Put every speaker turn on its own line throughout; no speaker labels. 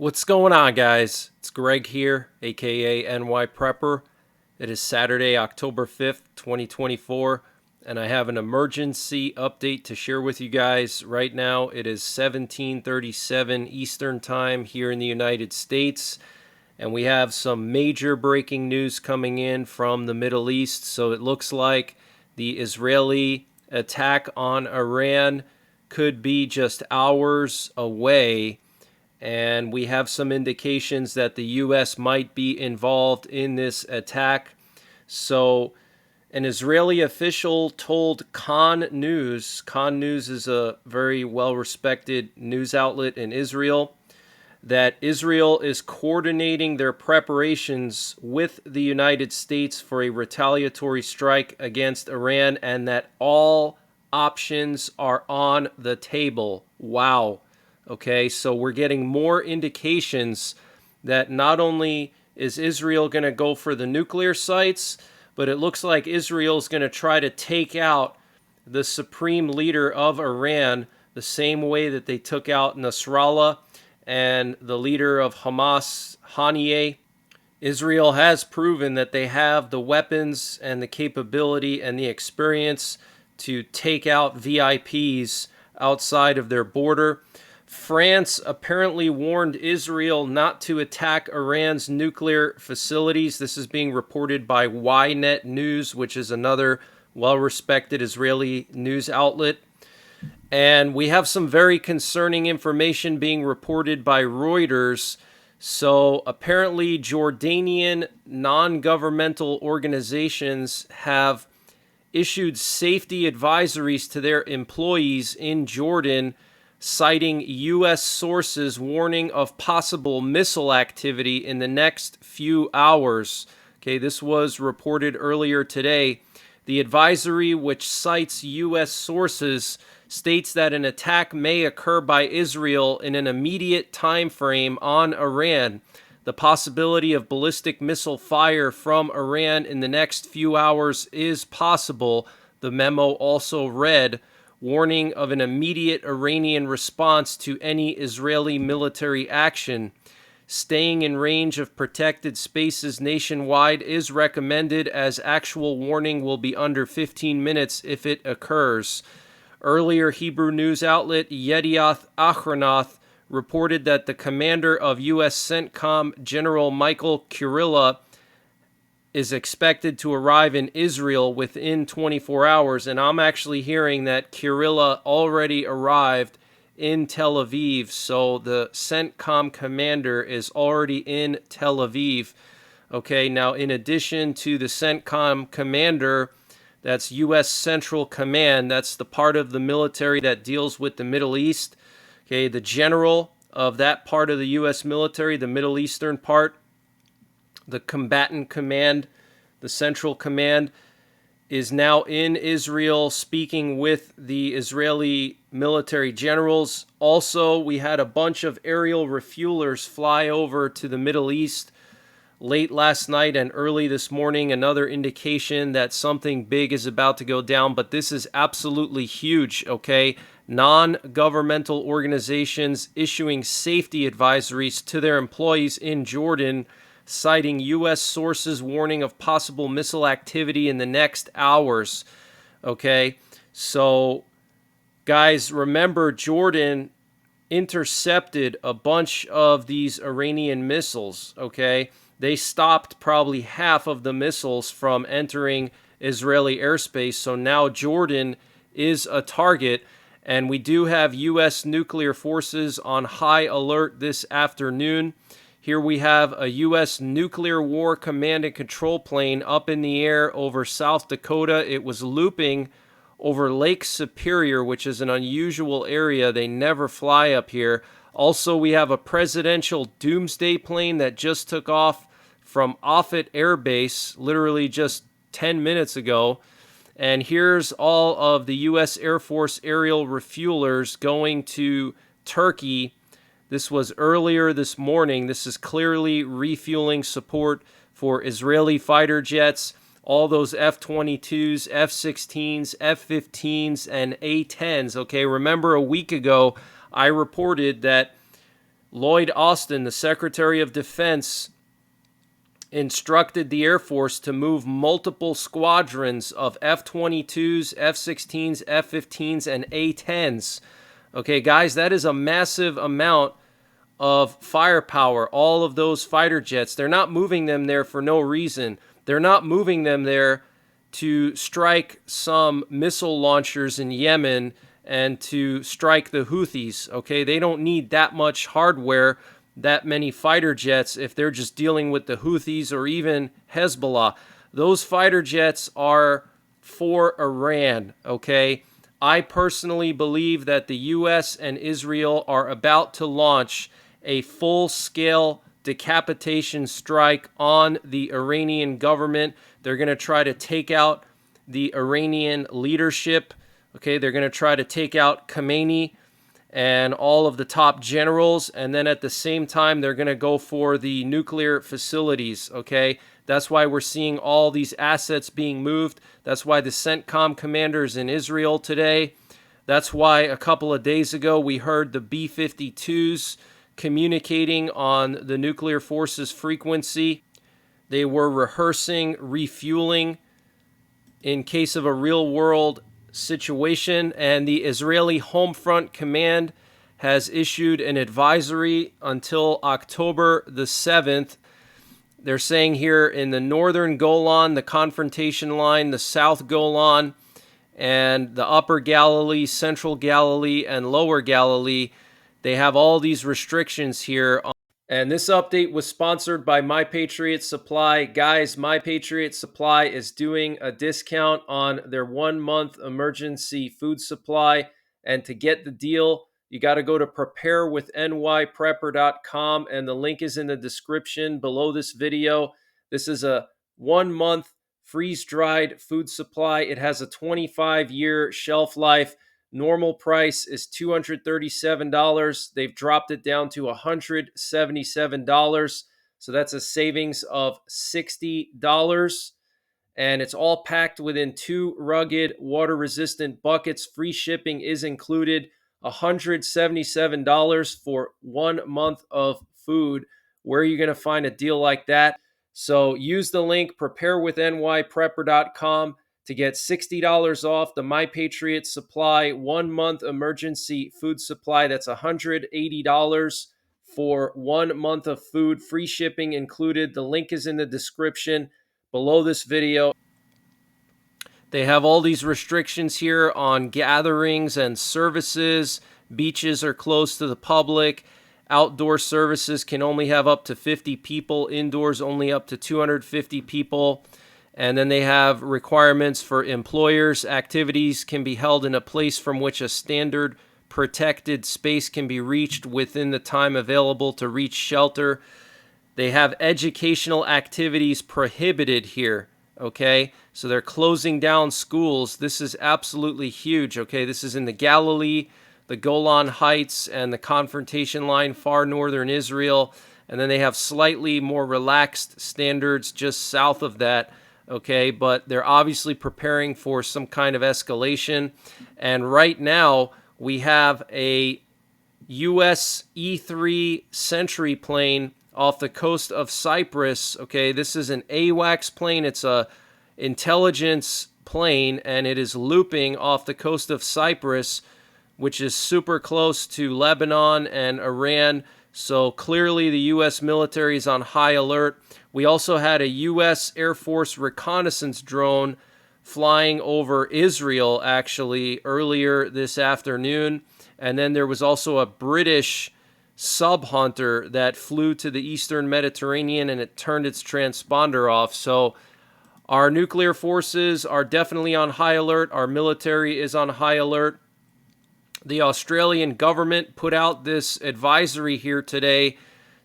What's going on, guys? It's Greg here, aka NYPrepper. It is Saturday, October 5th, 2024, and I have an emergency update to share with you guys. Right now, it is 17:37 Eastern Time here in the United States, and we have some major breaking news coming in from the Middle East. So it looks like the Israeli attack on Iran could be just hours away. And we have some indications that the U.S. might be involved in this attack. So an Israeli official told Kan News is a very well-respected news outlet in Israel, that Israel is coordinating their preparations with the United States for a retaliatory strike against Iran, and that all options are on the table. Wow. Okay, so we're getting more indications that not only is Israel going to go for the nuclear sites, but it looks like Israel's going to try to take out the supreme leader of Iran the same way that they took out Nasrallah and the leader of Hamas, Haniyeh. Israel has proven that they have the weapons and the capability and the experience to take out VIPs outside of their border. France apparently warned Israel not to attack Iran's nuclear facilities. This is being reported by Ynet News, which is another well-respected Israeli news outlet. And we have some very concerning information being reported by Reuters. So apparently Jordanian non-governmental organizations have issued safety advisories to their employees in Jordan, citing U.S. sources warning of possible missile activity in the next few hours. Okay, this was reported earlier today. The advisory, which cites U.S. sources, states that an attack may occur by Israel in an immediate time frame on Iran. The possibility of ballistic missile fire from Iran in the next few hours is possible, the memo also read, warning of an immediate Iranian response to any Israeli military action. Staying in range of protected spaces nationwide is recommended, as actual warning will be under 15 minutes if it occurs. Earlier, Hebrew news outlet Yedioth Achronoth reported that the commander of U.S. CENTCOM, General Michael Kurilla, is expected to arrive in Israel within 24 hours. And I'm actually hearing that Kurilla already arrived in Tel Aviv. So the CENTCOM commander is already in Tel Aviv. Okay, now in addition to the CENTCOM commander, that's U.S. Central Command. That's the part of the military that deals with the Middle East. Okay, the general of that part of the U.S. military, the Middle Eastern part, the combatant command, the central command, is now in Israel speaking with the Israeli military generals. Also, we had a bunch of aerial refuelers fly over to the Middle East late last night and early this morning. Another indication that something big is about to go down, but this is absolutely huge, okay? Non-governmental organizations issuing safety advisories to their employees in Jordan, citing U.S. sources warning of possible missile activity in the next hours. Okay, so guys, remember Jordan intercepted a bunch of these Iranian missiles. Okay, they stopped probably half of the missiles from entering Israeli airspace. So now Jordan is a target, and we do have U.S. nuclear forces on high alert this afternoon. Here we have a U.S. nuclear war command and control plane up in the air over South Dakota. It was looping over Lake Superior, which is an unusual area. They never fly up here. Also, we have a presidential doomsday plane that just took off from Offutt Air Base, literally just 10 minutes ago. And here's all of the U.S. Air Force aerial refuelers going to Turkey. This was earlier this morning. This is clearly refueling support for Israeli fighter jets, all those F-22s, F-16s, F-15s, and A-10s. Okay, remember a week ago, I reported that Lloyd Austin, the Secretary of Defense, instructed the Air Force to move multiple squadrons of F-22s, F-16s, F-15s, and A-10s. Okay, guys, that is a massive amount of firepower, all of those fighter jets. They're not moving them there for no reason. They're not moving them there to strike some missile launchers in Yemen and to strike the Houthis. Okay, they don't need that much hardware, that many fighter jets, if they're just dealing with the Houthis or even Hezbollah. Those fighter jets are for Iran. Okay, I personally believe that the U.S. and Israel are about to launch a full-scale decapitation strike on the Iranian government. They're going to try to take out the Iranian leadership. Okay, they're going to try to take out Khamenei and all of the top generals, and then at the same time, they're going to go for the nuclear facilities. Okay, that's why we're seeing all these assets being moved. That's why the CENTCOM commanders in Israel today. That's why a couple of days ago we heard the B-52s communicating on the nuclear forces frequency. They were rehearsing refueling in case of a real-world situation, and the Israeli Home Front Command has issued an advisory until October the 7th. They're saying here in the northern Golan, the confrontation line, the South Golan, and the Upper Galilee, Central Galilee, and Lower Galilee, they have all these restrictions here. And this update was sponsored by My Patriot Supply. Guys, My Patriot Supply is doing a discount on their 1-month emergency food supply. And to get the deal, you got to go to preparewithnyprepper.com, and the link is in the description below this video. This is a 1-month freeze-dried food supply. It has a 25-year shelf life. Normal price is $237. They've dropped it down to $177. So that's a savings of $60. And it's all packed within 2 rugged, water-resistant buckets. Free shipping is included. $177 for 1 month of food. Where are you going to find a deal like that? So use the link preparewithnyprepper.com to get $60 off the My Patriot Supply 1-month emergency food supply. That's $180 for 1 month of food, free shipping included. The link is in the description below this video. They have all these restrictions here on gatherings and services. Beaches are closed to the public. Outdoor services can only have up to 50 people. Indoors, only up to 250 people. And then they have requirements for employers. Activities can be held in a place from which a standard protected space can be reached within the time available to reach shelter. They have educational activities prohibited here, okay? So they're closing down schools. This is absolutely huge, okay? This is in the Galilee, the Golan Heights, and the confrontation line, far northern Israel. And then they have slightly more relaxed standards just south of that. Okay, but they're obviously preparing for some kind of escalation. And right now, we have a U.S. E-3 Sentry plane off the coast of Cyprus. Okay, this is an AWACS plane. It's a intelligence plane, and it is looping off the coast of Cyprus, which is super close to Lebanon and Iran. So clearly the U.S. military is on high alert. We also had a U.S. Air Force reconnaissance drone flying over Israel, actually, earlier this afternoon. And then there was also a British sub-hunter that flew to the eastern Mediterranean, and it turned its transponder off. So our nuclear forces are definitely on high alert. Our military is on high alert. The Australian government put out this advisory here today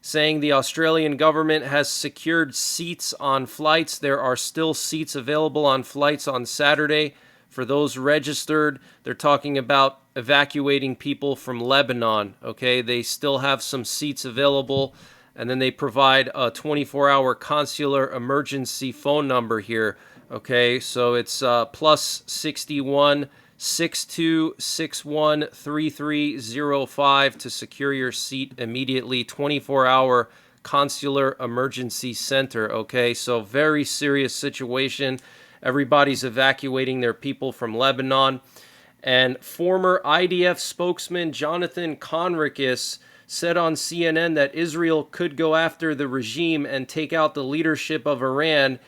saying the Australian government has secured seats on flights. There are still seats available on flights on Saturday for those registered. They're talking about evacuating people from Lebanon. Okay, they still have some seats available, and then they provide a 24-hour consular emergency phone number here. Okay, so it's +61 6261-3305 to secure your seat immediately. 24-hour consular emergency center, okay? So very serious situation. Everybody's evacuating their people from Lebanon. And former IDF spokesman Jonathan Conricus said on CNN that Israel could go after the regime and take out the leadership of Iran,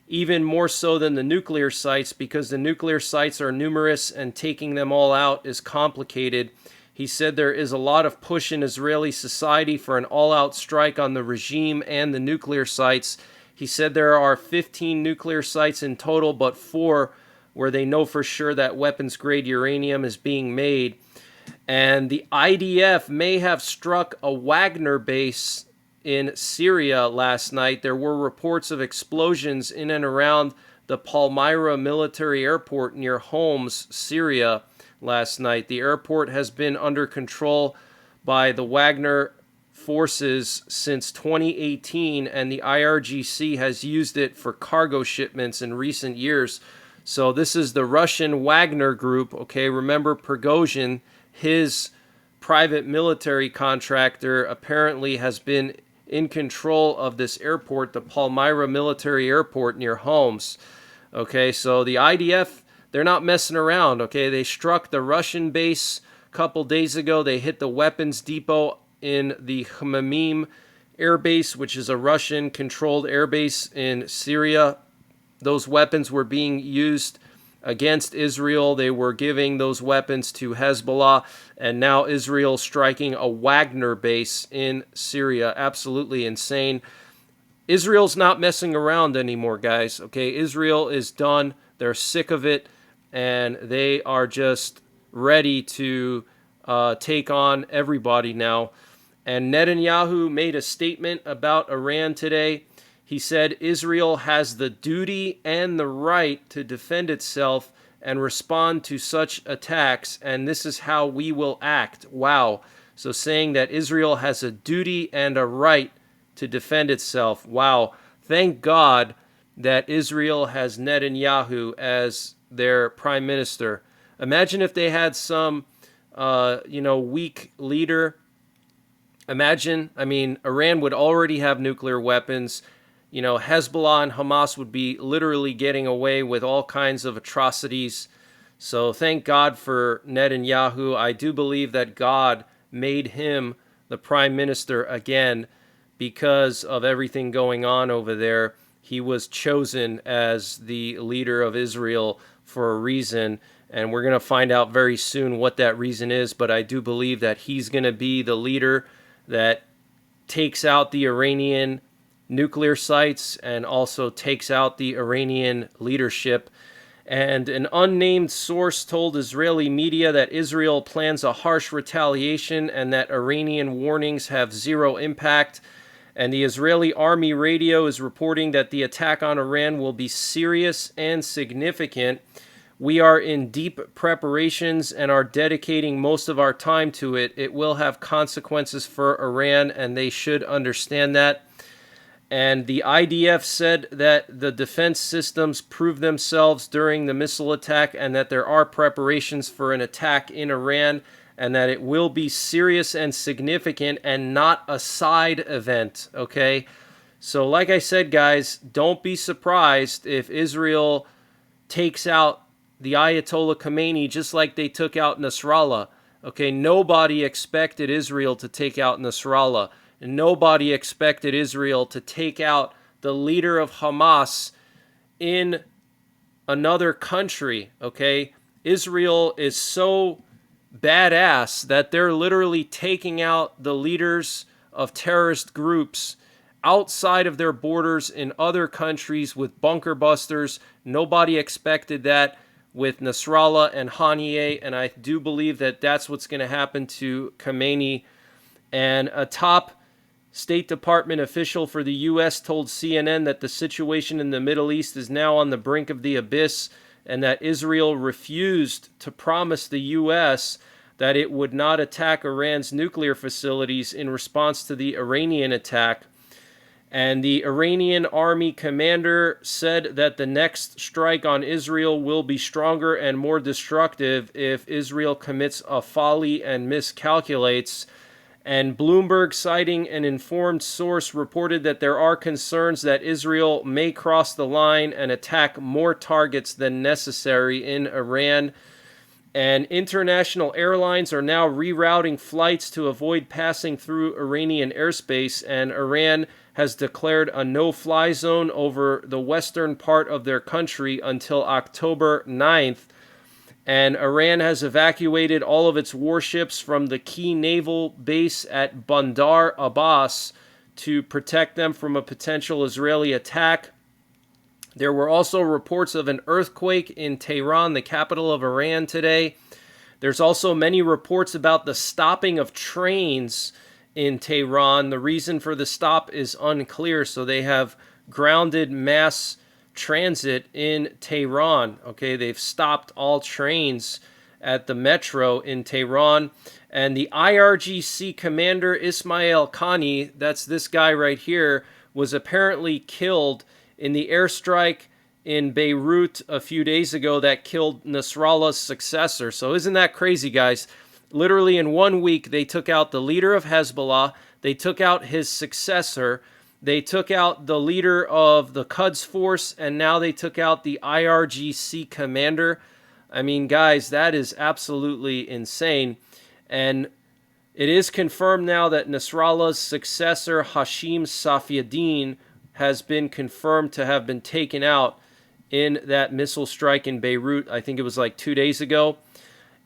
even more so than the nuclear sites, because the nuclear sites are numerous and taking them all out is complicated. He said there is a lot of push in Israeli society for an all-out strike on the regime and the nuclear sites. He said there are 15 nuclear sites in total, but 4 where they know for sure that weapons-grade uranium is being made. And the IDF may have struck a Wagner base in Syria last night. There were reports of explosions in and around the Palmyra military airport near Homs, Syria, last night. The airport has been under control by the Wagner forces since 2018, and the IRGC has used it for cargo shipments in recent years. So this is the Russian Wagner group, okay? Remember Prigozhin, his private military contractor, apparently has been in control of this airport, the Palmyra military airport near Homs. Okay, so the IDF, they're not messing around, okay? They struck the Russian base a couple days ago. They hit the weapons depot in the Khmeimim air base, which is a Russian-controlled air base in Syria. Those weapons were being used against Israel. They were giving those weapons to Hezbollah, and now Israel striking a Wagner base in Syria. Absolutely insane. Israel's not messing around anymore, guys. Okay, Israel is done. They're sick of it, and they are just ready to take on everybody now. And Netanyahu made a statement about Iran today. He said Israel has the duty and the right to defend itself and respond to such attacks, and this is how we will act. Wow. So saying that Israel has a duty and a right to defend itself. Wow. Thank God that Israel has Netanyahu as their prime minister. Imagine if they had some, weak leader. Imagine, Iran would already have nuclear weapons. Hezbollah and Hamas would be literally getting away with all kinds of atrocities. So thank God for Netanyahu. I do believe that God made him the prime minister again because of everything going on over there. He was chosen as the leader of Israel for a reason, and we're going to find out very soon what that reason is. But I do believe that he's going to be the leader that takes out the Iranian nuclear sites and also takes out the Iranian leadership. And an unnamed source told Israeli media that Israel plans a harsh retaliation and that Iranian warnings have zero impact. And the Israeli army radio is reporting that the attack on Iran will be serious and significant. We are in deep preparations and are dedicating most of our time to it. It will have consequences for Iran, and they should understand that. And the IDF said that the defense systems proved themselves during the missile attack and that there are preparations for an attack in Iran and that it will be serious and significant and not a side event, okay? So like I said, guys, don't be surprised if Israel takes out the Ayatollah Khomeini just like they took out Nasrallah, okay? Nobody expected Israel to take out Nasrallah. And nobody expected Israel to take out the leader of Hamas in another country, okay? Israel is so badass that they're literally taking out the leaders of terrorist groups outside of their borders in other countries with bunker busters. Nobody expected that with Nasrallah and Haniyeh, and I do believe that that's what's going to happen to Khomeini. And a top State Department official for the U.S. told CNN that the situation in the Middle East is now on the brink of the abyss and that Israel refused to promise the U.S. that it would not attack Iran's nuclear facilities in response to the Iranian attack. And the Iranian army commander said that the next strike on Israel will be stronger and more destructive if Israel commits a folly and miscalculates. And Bloomberg, citing an informed source, reported that there are concerns that Israel may cross the line and attack more targets than necessary in Iran. And international airlines are now rerouting flights to avoid passing through Iranian airspace, and Iran has declared a no-fly zone over the western part of their country until October 9th. And Iran has evacuated all of its warships from the key naval base at Bandar Abbas to protect them from a potential Israeli attack. There were also reports of an earthquake in Tehran, the capital of Iran, today. There's also many reports about the stopping of trains in Tehran. The reason for the stop is unclear, so they have grounded mass transit in Tehran. Okay, they've stopped all trains at the metro in Tehran. And the IRGC commander Ismail Khani, that's this guy right here, was apparently killed in the airstrike in Beirut a few days ago that killed Nasrallah's successor. So isn't that crazy, guys? Literally in 1 week, they took out the leader of Hezbollah, they took out his successor, they took out the leader of the Quds Force, and now they took out the IRGC commander. I mean, guys, that is absolutely insane. And it is confirmed now that Nasrallah's successor, Hashim Safieddin, has been confirmed to have been taken out in that missile strike in Beirut. I think it was like 2 days ago.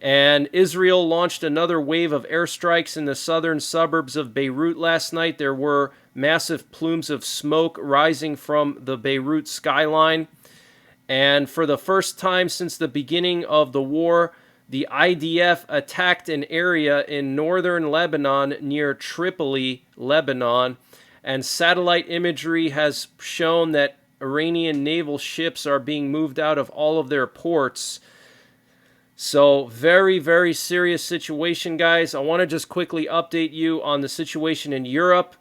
And Israel launched another wave of airstrikes in the southern suburbs of Beirut last night. There were massive plumes of smoke rising from the Beirut skyline. And for the first time since the beginning of the war, the IDF attacked an area in northern Lebanon near Tripoli, Lebanon. And satellite imagery has shown that Iranian naval ships are being moved out of all of their ports. So very, very serious situation, guys. I want to just quickly update you on the situation in Europe.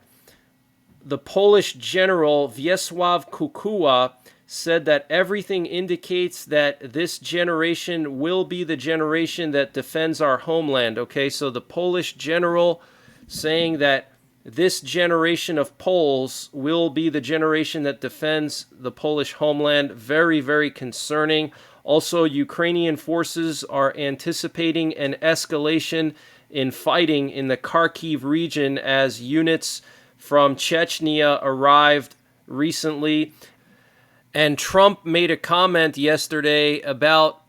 The Polish general Wiesław Kukuła said that everything indicates that this generation will be the generation that defends our homeland. Okay, so the Polish general saying that this generation of Poles will be the generation that defends the Polish homeland. Very, very concerning. Also, Ukrainian forces are anticipating an escalation in fighting in the Kharkiv region as units from Chechnya arrived recently. And Trump made a comment yesterday about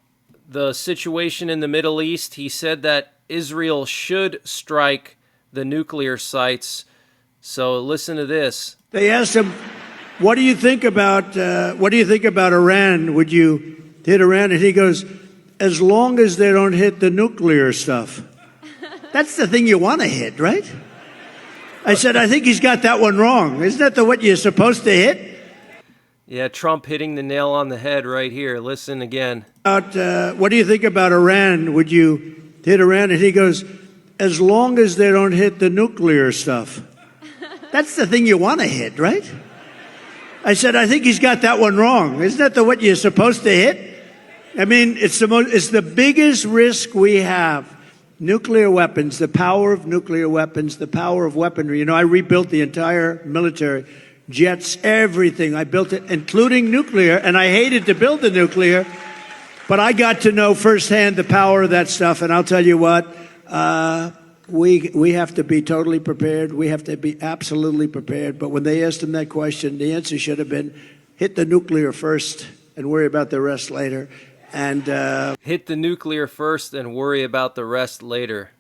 the situation in the Middle East. He said that Israel should strike the nuclear sites. So listen to this.
They asked him, what do you think about Iran? Would you hit Iran? And he goes, as long as they don't hit the nuclear stuff. That's the thing you want to hit, right? I said, I think he's got that one wrong. Isn't that what you're supposed to hit?
Yeah, Trump hitting the nail on the head right here. Listen again.
What do you think about Iran? Would you hit Iran? And he goes, as long as they don't hit the nuclear stuff. That's the thing you want to hit, right? I said, I think he's got that one wrong. Isn't that what you're supposed to hit? I mean, it's the biggest risk we have. Nuclear weapons, the power of nuclear weapons, the power of weaponry. You know, I rebuilt the entire military, jets, everything. I built it, including nuclear, and I hated to build the nuclear, but I got to know firsthand the power of that stuff, and I'll tell you what, we have to be totally prepared. We have to be absolutely prepared. But when they asked him that question, the answer should have been, hit the nuclear first and worry about the rest later. And
hit the nuclear first and worry about the rest later.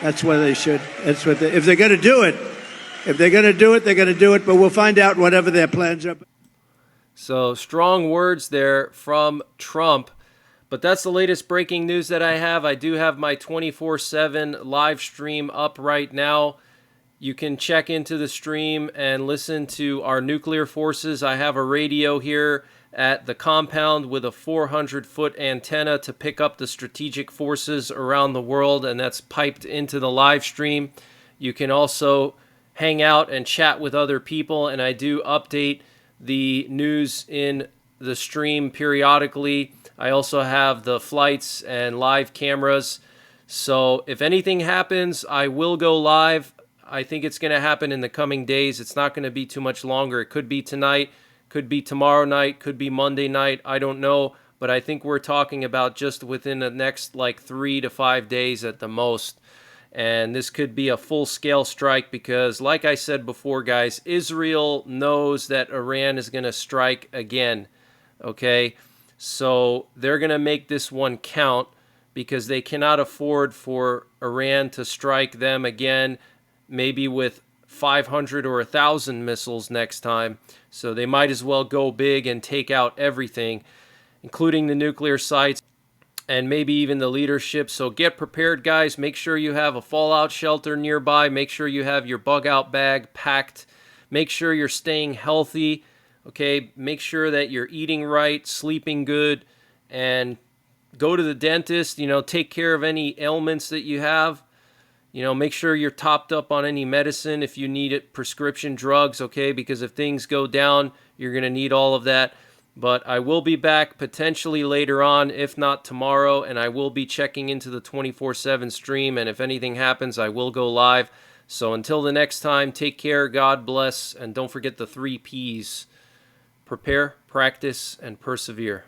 That's what they should. That's what if they're going to do it. If they're going to do it, they're going to do it. But we'll find out whatever their plans are.
So strong words there from Trump. But that's the latest breaking news that I have. I do have my 24/7 live stream up right now. You can check into the stream and listen to our nuclear forces. I have a radio here at the compound with a 400-foot antenna to pick up the strategic forces around the world, and that's piped into the live stream. You can also hang out and chat with other people, and I do update the news in the stream periodically. I also have the flights and live cameras. So if anything happens, I will go live. I think it's going to happen in the coming days. It's not going to be too much longer. It could be tonight, could be tomorrow night, could be Monday night. I don't know. But I think we're talking about just within the next like 3 to 5 days at the most. And this could be a full-scale strike because, like I said before, guys, Israel knows that Iran is going to strike again. Okay? So they're going to make this one count because they cannot afford for Iran to strike them again, maybe with 500 or 1,000 missiles next time. So they might as well go big and take out everything, including the nuclear sites and maybe even the leadership. So get prepared, guys. Make sure you have a fallout shelter nearby. Make sure you have your bug out bag packed. Make sure you're staying healthy. Okay, make sure that you're eating right, sleeping good, and go to the dentist. Take care of any ailments that you have. Make sure you're topped up on any medicine if you need it, prescription drugs, okay? Because if things go down, you're going to need all of that. But I will be back potentially later on, if not tomorrow, and I will be checking into the 24/7 stream, and if anything happens, I will go live. So until the next time, take care, God bless, and don't forget the 3 Ps: prepare, practice, and persevere.